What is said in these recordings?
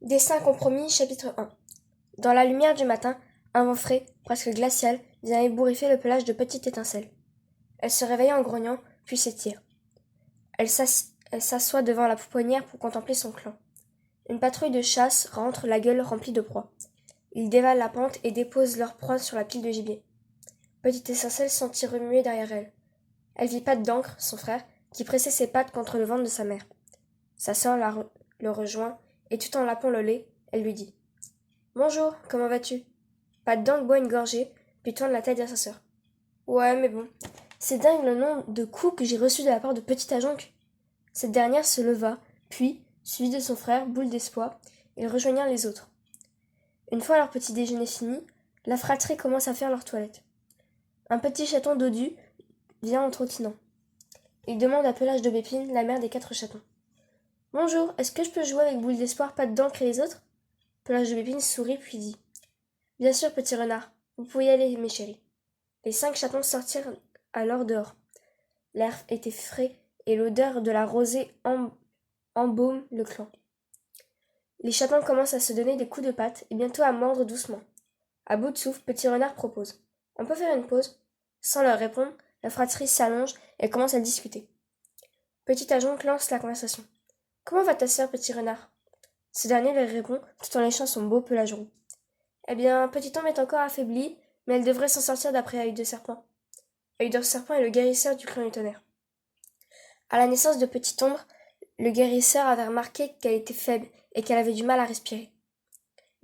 Destin compromis, chapitre 1. Dans la lumière du matin, un vent frais, presque glacial, vient ébouriffer le pelage de petites étincelles. Elle se réveille en grognant, puis s'étire. Elle s'assoit devant la pouponnière pour contempler son clan. Une patrouille de chasse rentre, la gueule remplie de proies. Ils dévalent la pente et déposent leur proie sur la pile de gibier. Petite étincelle sentit remuer derrière elle. Elle vit Pat d'encre, son frère, qui pressait ses pattes contre le ventre de sa mère. Sa sœur le rejoint, et tout en lapant le lait, elle lui dit « Bonjour, comment vas-tu » Pat d'encre boit une gorgée, puis tourne la tête vers sa sœur. « Ouais, mais bon, c'est dingue le nombre de coups que j'ai reçus de la part de Petite Ajonc. » Cette dernière se leva, puis, suivie de son frère, Boule d'Espoir, ils rejoignirent les autres. Une fois leur petit déjeuner fini, la fratrie commence à faire leur toilette. Un petit chaton dodu vient en trottinant. Il demande à Pelage de Bépine, la mère des 4 chatons. « Bonjour, est-ce que je peux jouer avec Boule d'Espoir, Pat d'encre et les autres ?» Pelage de Bépine sourit puis dit « Bien sûr, petit renard, vous pouvez y aller, mes chéris. » Les 5 chatons sortirent alors dehors. L'air était frais et l'odeur de la rosée embaume le clan. Les chatons commencent à se donner des coups de patte et bientôt à mordre doucement. À bout de souffle, Petit Renard propose. « On peut faire une pause ?» Sans leur répondre, la fratrie s'allonge et commence à discuter. Petit Ajonc lance la conversation. « Comment va ta sœur, Petit Renard ?» Ce dernier leur répond tout en léchant son beau pelage roux. « Eh bien, Petit Ombre est encore affaiblie, mais elle devrait s'en sortir d'après Œil de Serpent. » Œil de Serpent est le guérisseur du clan du tonnerre. À la naissance de Petit Ombre, le guérisseur avait remarqué qu'elle était faible et qu'elle avait du mal à respirer.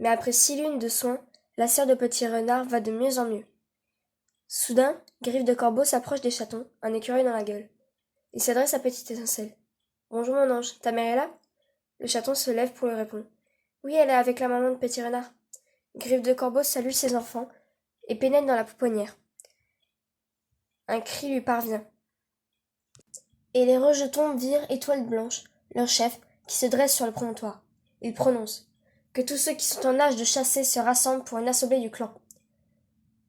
Mais après 6 lunes de soins, la sœur de Petit Renard va de mieux en mieux. Soudain, Griffe de Corbeau s'approche des chatons, un écureuil dans la gueule. Il s'adresse à Petite Étincelle. « Bonjour mon ange, ta mère est là ?» Le chaton se lève pour lui répondre. « Oui, elle est avec la maman de Petit Renard. » Griffe de Corbeau salue ses enfants et pénètre dans la pouponnière. Un cri lui parvient. Et les rejetons virent Étoile Blanche, leur chef, qui se dresse sur le promontoire. Il prononce « Que tous ceux qui sont en âge de chasser se rassemblent pour une assemblée du clan. »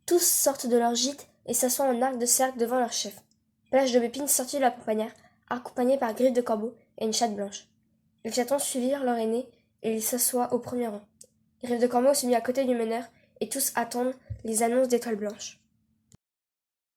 Tous sortent de leur gîte et s'assoient en arc de cercle devant leur chef. Pelage de Bépine sortit de la pouponnière, accompagné par Griffe de Corbeau et une chatte blanche. Les chatons suivirent leur aîné et il s'assoit au premier rang. Griffe de Corbeau se mit à côté du meneur et tous attendent les annonces d'Étoile Blanche.